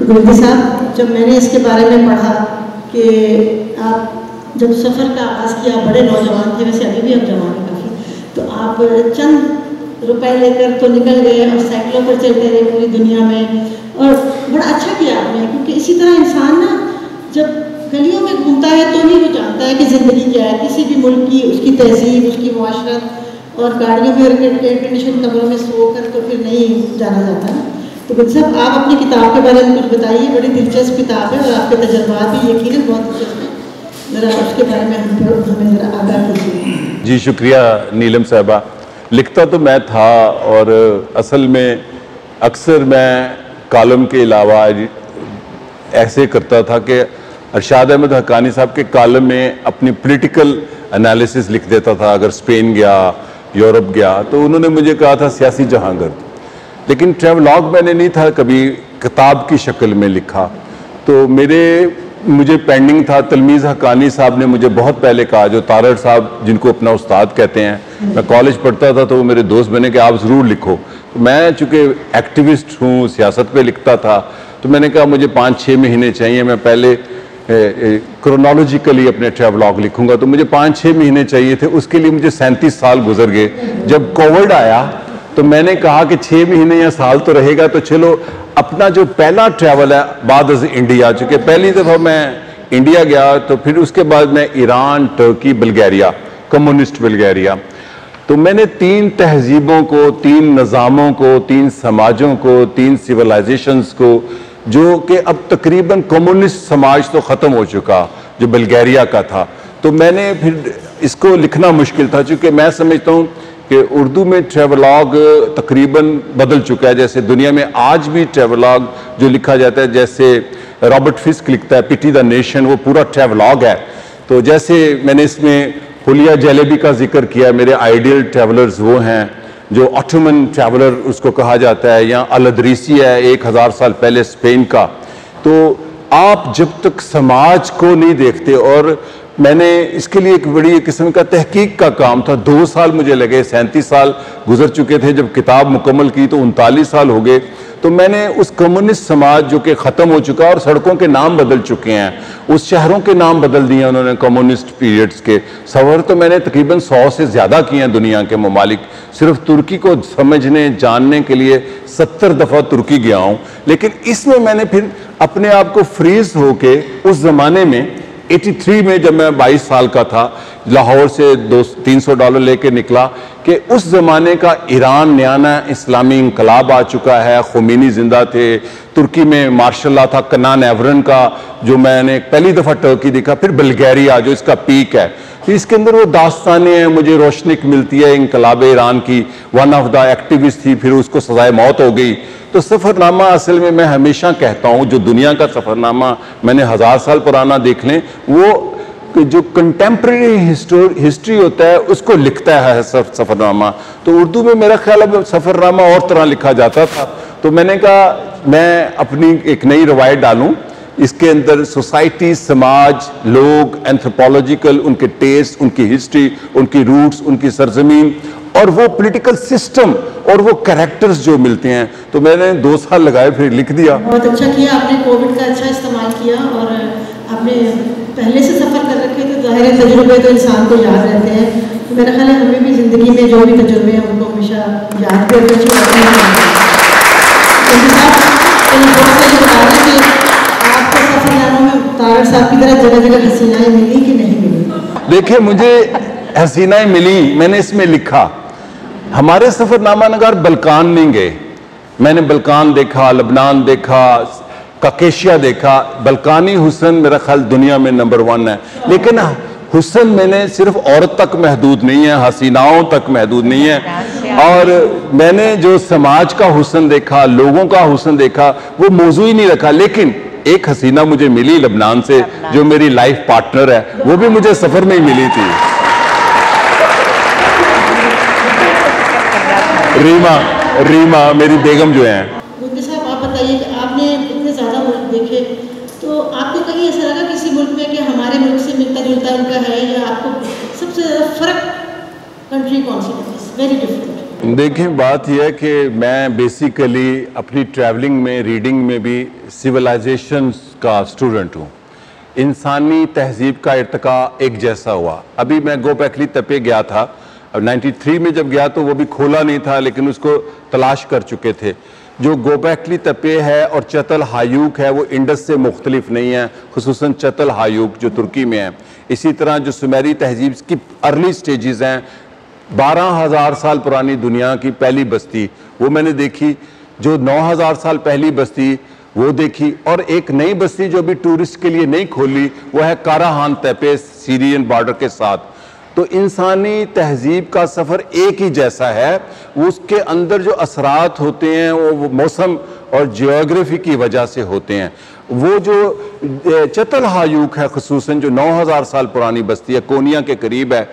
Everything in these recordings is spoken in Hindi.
तो गुरुजी साहब, जब मैंने इसके बारे में पढ़ा कि आप जब सफ़र का आगाज़ किया, बड़े नौजवान थे, वैसे अभी भी आप जवान हैं काफ़ी, तो आप चंद रुपए लेकर तो निकल गए और साइकिलों पर चलते रहे पूरी दुनिया में, और बड़ा अच्छा किया आपने, क्योंकि इसी तरह इंसान ना जब गलियों में घूमता है तो ही वो जानता है कि ज़िंदगी क्या है, किसी भी मुल्क की, उसकी तहजीब, उसकी मुआशरत, और गाड़ियों में एयर कंडीशन कमरों में सोकर तो फिर नहीं जाना जाता है। तो गुरुजी साहब, आप अपनी किताब के बारे में कुछ बताइए, बड़ी दिलचस्प किताब है और आपके तजर्बात भी यकीनन बहुत दिलचस्प है, ज़रा उसके बारे में हमें ज़रा आगाह कीजिए। जी शुक्रिया नीलम साहबा। लिखता तो मैं था, और असल में अक्सर मैं कॉलम के अलावा ऐसे करता था कि अरशाद अहमद हक्कानी साहब के कॉलम में अपनी पॉलिटिकल एनालिसिस लिख देता था। अगर स्पेन गया, यूरोप गया, तो उन्होंने मुझे कहा था सियासी जहांगीर, लेकिन ट्रैवलॉग मैंने नहीं था कभी किताब की शक्ल में लिखा। तो मुझे पेंडिंग था। तलमीज़ हक्कानी साहब ने मुझे बहुत पहले कहा, जो तारड़ साहब जिनको अपना उस्ताद कहते हैं, मैं कॉलेज पढ़ता था तो वो मेरे दोस्त बने कि आप ज़रूर लिखो। तो मैं चूँकि एक्टिविस्ट हूँ, सियासत पे लिखता था, तो मैंने कहा मुझे 5-6 महीने चाहिए, मैं पहले क्रोनोलॉजिकली अपने ट्रैवलॉग लिखूंगा। तो मुझे 5-6 महीने चाहिए थे, उसके लिए मुझे 37 साल गुजर गए। जब कोविड आया तो मैंने कहा कि 6 महीने या साल तो रहेगा, तो चलो अपना जो पहला ट्रैवल है बाद इंडिया, चूँकि पहली दफ़ा मैं इंडिया गया, तो फिर उसके बाद मैं ईरान, तुर्की, बल्गारिया, कम्युनिस्ट बल्गारिया, तो मैंने 3 तहजीबों को, 3 निज़ामों को, 3 समाजों को, 3 सिविलाइजेशंस को, जो कि अब तकरीबन कम्युनिस्ट समाज तो ख़त्म हो चुका जो बल्गारिया का था, तो मैंने फिर इसको लिखना मुश्किल था, चूँकि मैं समझता हूँ कि उर्दू में ट्रैवलॉग तकरीबन बदल चुका है। जैसे दुनिया में आज भी ट्रैवलॉग जो लिखा जाता है, जैसे रॉबर्ट फिस्क लिखता है पिटी द नेशन, वो पूरा ट्रैवलॉग है। तो जैसे मैंने इसमें हुलिया जलेबी का जिक्र किया, मेरे आइडियल ट्रैवलर्स वो हैं जो ऑटोमन ट्रैवलर उसको कहा जाता है, या अल-अदरीसी है 1000 साल पहले स्पेन का। तो आप जब तक समाज को नहीं देखते, और मैंने इसके लिए एक बड़ी किस्म का तहकीक का काम था, 2 साल मुझे लगे, 37 साल गुजर चुके थे जब किताब मुकम्मल की, तो 39 साल हो गए। तो मैंने उस कम्युनिस्ट समाज जो कि ख़त्म हो चुका और सड़कों के नाम बदल चुके हैं, उस शहरों के नाम बदल दिए उन्होंने कम्युनिस्ट पीरियड्स के। सफ़र तो मैंने तकरीबन 100 से ज़्यादा किए हैं दुनिया के ममालिक, सिर्फ तुर्की को समझने जानने के लिए 70 दफ़ा तुर्की गया हूँ। लेकिन इसमें मैंने फिर अपने आप को फ्रीज होके उस ज़माने में 83 में जब मैं 22 साल का था, लाहौर से $300 लेके निकला कि उस ज़माने का ईरान नया इस्लामी इंकलाब आ चुका है, खुमैनी जिंदा थे, तुर्की में मार्शल लॉ था, कनान एवरन का जो मैंने पहली दफ़ा टर्की देखा, फिर बल्गारिया जो इसका पीक है। तो इसके अंदर वो दास्तानें हैं, मुझे रोशनी मिलती है इंकलाब ईरान की, वन ऑफ द एक्टिविस्ट थी, फिर उसको सजाए मौत हो गई। तो सफ़रनामा असल में मैं हमेशा कहता हूँ, जो दुनिया का सफ़रनामा मैंने 1000 साल पुराना देख लें, वो जो कंटेम्प्रेरी हिस्ट्री होता है उसको लिखता है सफ़रनामा। तो उर्दू में मेरा ख्याल है सफ़रनामा और तरह लिखा जाता था। तो मैंने कहा मैं अपनी एक नई रवायत डालूं, इसके अंदर सोसाइटी, समाज, लोग, एंथ्रोपोलॉजिकल, उनके टेस्ट, उनकी हिस्ट्री, उनकी रूट्स, उनकी सरजमीन, और वो पॉलिटिकल सिस्टम और वो कैरेक्टर्स जो मिलते हैं। तो मैंने 2 साल लगाए, फिर लिख दिया। बहुत अच्छा किया आपने, कोविड का अच्छा इस्तेमाल किया, और आपने पहले से सफ़र कर रखे थे, ज़ाहिर तजुर्बे तो इंसान को याद रहते हैं। तो मेरा ख्याल है हमें भी ज़िंदगी में जो भी तजुर्बे हैं उनको हमेशा याद करके अच्छे रखना चाहिए। आपके सफ़रनामों में तारड़ साहब की तरह जगह जगह हसीनाएं मिली कि नहीं मिली? देखिए, मुझे हसीनाएं मिली, मैंने इसमें लिखा। हमारे सफ़रनामा नगार बल्कान नहीं गए, मैंने बल्कान देखा, लबनान देखा, काकेशिया देखा। बल्कानी हुस्न मेरा ख्याल दुनिया में नंबर 1 है, लेकिन हुस्न मैंने सिर्फ औरत तक महदूद नहीं है, हसीनाओं तक महदूद नहीं है। और मैंने जो समाज का हुस्न देखा, लोगों का हुस्न देखा, वो मौजू ही नहीं रखा। लेकिन एक हसीना मुझे मिली लबनान से, जो मेरी लाइफ पार्टनर है, वो भी मुझे सफ़र में ही मिली थी। रीमा मेरी बेगम जो है। गुरुजी साहब, आप बताइए कि आपने इतने ज़्यादा मुल्क देखे, तो आपको कहीं ऐसा लगा किसी मुल्क में कि हमारे मुल्क से मिलता जुलता उनका है, या आपको सबसे ज़्यादा फ़र्क कंट्री कौन सी लगी? Very different. देखिए, बात यह है कि मैं बेसिकली अपनी ट्रैवलिंग में, रीडिंग में भी सिविलाइजेशंस का स्टूडेंट हूँ। इंसानी तहजीब का इर्तिका एक जैसा हुआ। अभी मैं गोबैकली तपे गया था, अब 93 में जब गया तो वो भी खोला नहीं था, लेकिन उसको तलाश कर चुके थे। जो गोबैकली तपे है और चतल हायूक है वो इंडस से मुख्तलिफ नहीं है, खुसूसन चतल हायूक जो तुर्की में है। इसी तरह जो सुमेरी तहजीब की अर्ली स्टेजेस हैं, 12,000 साल पुरानी दुनिया की पहली बस्ती वो मैंने देखी, जो 9,000 साल पहली बस्ती वो देखी, और एक नई बस्ती जो अभी टूरिस्ट के लिए नहीं खोली वो है काराहान तपे, सीरियन बॉर्डर के साथ। तो इंसानी तहजीब का सफ़र एक ही जैसा है, उसके अंदर जो असरात होते हैं वो मौसम और जियोग्राफी की वजह से होते हैं। वो जो चतल हायूक है, खुसूसन जो 9,000 साल पुरानी बस्ती है, कोनिया के करीब है,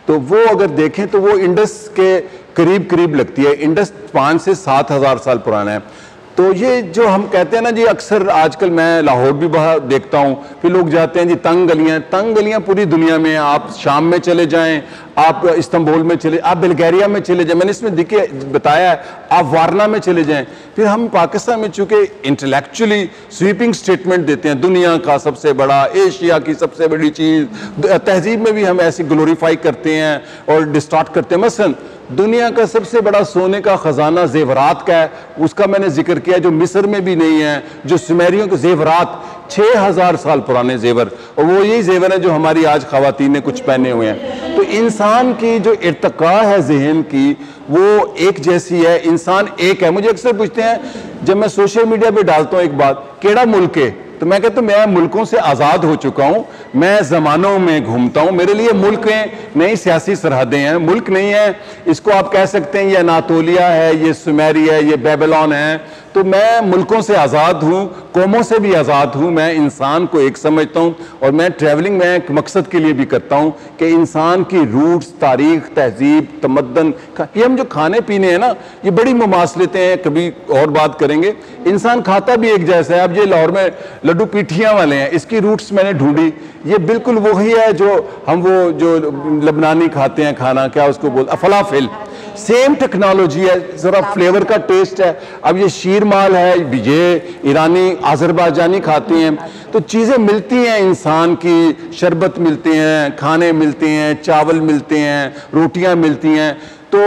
तो वो अगर देखें तो वो इंडस के करीब करीब लगती है। इंडस 5 से 7,000 साल पुराना है। तो ये जो हम कहते हैं ना जी, अक्सर आजकल मैं लाहौर भी बाहर देखता हूँ, फिर लोग जाते हैं जी तंग गलियाँ पूरी दुनिया में हैं। आप शाम में चले जाएं, आप इस्तांबुल में चले, आप बल्गारिया में चले जाएं, मैंने इसमें देखिए बताया है, आप वारना में चले जाएं। फिर हम पाकिस्तान में चूँकि इंटेलेक्चुअली स्वीपिंग स्टेटमेंट देते हैं, दुनिया का सबसे बड़ा, एशिया की सबसे बड़ी चीज़, तहजीब में भी हम ऐसी ग्लोरीफाई करते हैं और डिस्टॉर्ट करते हैं। मसलन दुनिया का सबसे बड़ा सोने का खजाना जेवरात का है, उसका मैंने जिक्र किया, जो मिस्र में भी नहीं है, जो सुमेरियों के जेवरात 6,000 साल पुराने जेवर, और वो यही जेवर है जो हमारी आज खवातीन ने कुछ पहने हुए हैं। तो इंसान की जो इर्तिका है जहन की वो एक जैसी है, इंसान एक है। मुझे अक्सर पूछते हैं जब मैं सोशल मीडिया पे डालता हूँ एक बात, केड़ा मुल्क है, तो मैं कहता हूँ मैं मुल्कों से आज़ाद हो चुका हूँ, मैं ज़मानों में घूमता हूँ, मेरे लिए मुल्क नई सियासी सरहदें हैं, मुल्क नहीं है। इसको आप कह सकते हैं ये अनातोलिया है, ये सुमेरी है, ये बेबीलोन है। तो मैं मुल्कों से आज़ाद हूँ, कौमों से भी आज़ाद हूँ, मैं इंसान को एक समझता हूँ। और मैं ट्रैवलिंग में एक मकसद के लिए भी करता हूँ कि इंसान की रूट्स, तारीख, तहजीब, तमद्दन, ये हम जो खाने पीने हैं ना, ये बड़ी मुमासलतें हैं, कभी और बात करेंगे। इंसान खाता भी एक जैसा है। अब ये लाहौर में लड्डू पीठियाँ वाले हैं, इसकी रूट्स मैंने ढूंढी, ये बिल्कुल वही है जो हम वो जो लबनानी खाते हैं खाना, क्या उसको बोलते, फलाफिल, सेम टेक्नोलॉजी है, जरा फ्लेवर का टेस्ट है। अब ये शीर माल है, ये ईरानी आज़रबाईजानी खाते हैं, तो चीज़ें मिलती हैं इंसान की, शरबत मिलते हैं, खाने मिलते हैं, चावल मिलते हैं, रोटियां मिलती हैं। तो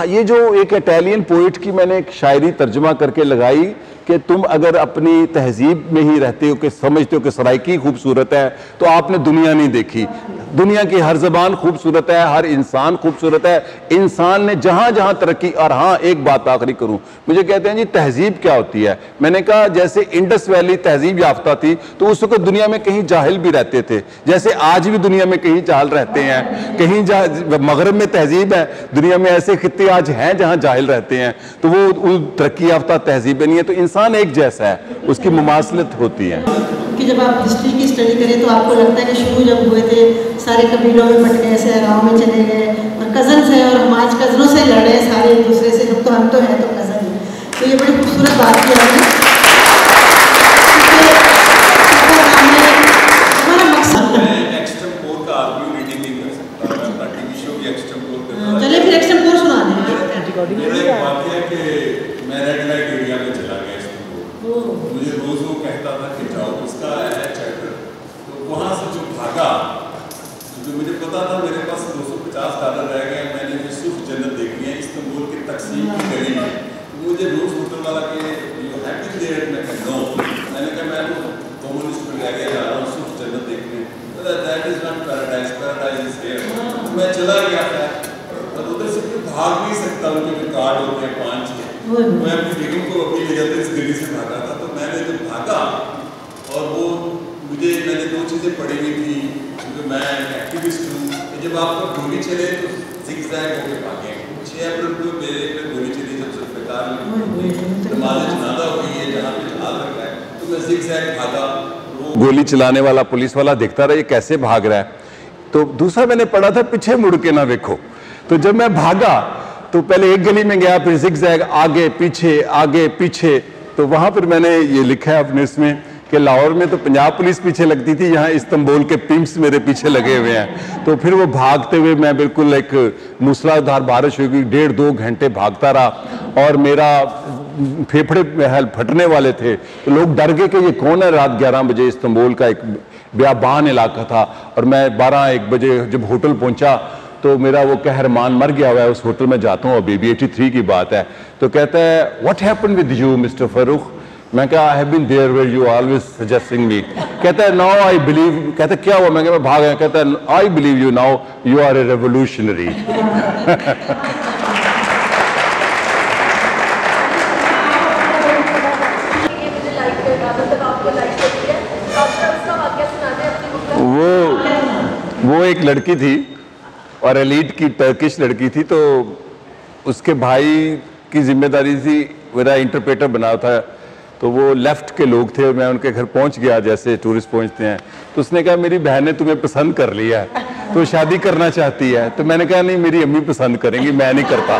ये जो एक इटालियन पोइट की मैंने एक शायरी तर्जुमा करके लगाई कि तुम अगर अपनी तहजीब में ही रहते हो कि समझते हो कि सराइकी खूबसूरत है, तो आपने दुनिया नहीं देखी। दुनिया की हर जबान खूबसूरत है, हर इंसान खूबसूरत है, इंसान ने जहां जहां तरक्की। और हाँ, एक बात आखिरी करूं, मुझे कहते हैं जी तहजीब क्या होती है। मैंने कहा जैसे इंडस वैली तहजीब याफ्ता थी, तो उस वक्त दुनिया में कहीं जाहिल भी रहते थे, जैसे आज भी दुनिया में कहीं जाहिल रहते हैं, कहीं मगरब में तहजीब है, दुनिया में ऐसे खित्ते आज हैं जहां जाहिल रहते हैं, तो वो उन तरक्की याफ्ता तहजीबें नहीं है। तो इंसान एक जैसा है, उसकी मुमासलत होती है। कि जब आप हिस्ट्री की स्टडी करें तो आपको लगता है कि शुरू जब हुए थे सारे कबीलों में बट गए, सहराओं में चले गए, और कज़न्स हैं, और हम आज कज़नों से लड़े हैं सारे एक दूसरे से, जब तो हम तो हैं तो कज़न हैं। तो ये बड़ी खूबसूरत बात की आपने। हमारा मकसद चलिए फिर एक्सटेम्पोर सुना दें। मुझे रोज वो कहता था कि जाओ, उसका है चैप्टर, तो वहाँ से जो भागा, जो मुझे पता था मेरे पास $250 रह गए, मैंने यूसुफ जन्नत देखनी है इस्तांबुल के तकसीम की गली में। मुझे रोज होटल वाला के यू हैप्पी देयर, मैं कहा नो, मैंने कहा मैं तो कम्युनिस्ट पर जा रहा हूँ यूसुफ जन्नत देखने, that is not paradise, paradise is here. मैं चला गया था और उधर से भाग नहीं सकता, उनके जो कार्ड होते हैं 5-6, मैं अपनी बेगम को अपनी ले जाते इस गली से भागा था। तो मैंने जब भागा और वो मैंने 2 चीज़ें पढ़ी हुई थी, क्योंकि मैं एक्टिविस्ट हूँ, जब आपको गोली चले तो ज़िगज़ैग होकर भागे। 6 अप्रैल को मेरे एक गोली चली, जब ज़ुल्फ़िकार में नमाज़ जनाज़ा हुई है जहाँ पे जहाज रखा है, तो मैं ज़िगज़ैग भागा। गोली चलाने वाला पुलिस वाला देखता रहा ये कैसे भाग रहा है। तो दूसरा मैंने पढ़ा था पीछे मुड़ के ना देखो। तो जब मैं भागा तो पहले एक गली में गया, फिर ज़िगज़ैग, आगे पीछे, आगे पीछे। तो वहाँ पर मैंने ये लिखा है अपने इसमें कि लाहौर में तो पंजाब पुलिस पीछे लगती थी, यहाँ इस्तांबुल के पिम्प्स मेरे पीछे लगे हुए हैं। तो फिर वो भागते हुए मैं बिल्कुल एक मूसलाधार बारिश हुई, 1.5-2 घंटे भागता रहा और मेरा फेफड़े फटने वाले थे। तो लोग डर गए कि ये कौन है। रात 11 बजे इस्तांबुल का एक बियाबान इलाका था और मैं 12-1 बजे जब होटल पहुंचा तो मेरा वो कहरमान मर गया हुआ है, उस होटल में जाता हूँ अभी भी, 83 की बात है। तो कहता है what happened with you mister Farooq. मैं कहा I have been there where you always suggesting me. कहता है नाउ आई बिलीव। कहता है क्या हुआ? मैं भाग गया। कहता है I believe you now, you are a revolutionary. वो एक लड़की थी और एलीट की टर्किश लड़की थी, तो उसके भाई की जिम्मेदारी थी, मेरा इंटरप्रेटर बना था। तो वो लेफ्ट के लोग थे, मैं उनके घर पहुंच गया जैसे टूरिस्ट पहुंचते हैं। तो उसने कहा मेरी बहन ने तुम्हें पसंद कर लिया है, तो शादी करना चाहती है। तो मैंने कहा नहीं, मेरी अम्मी पसंद करेंगी, मैं नहीं करता।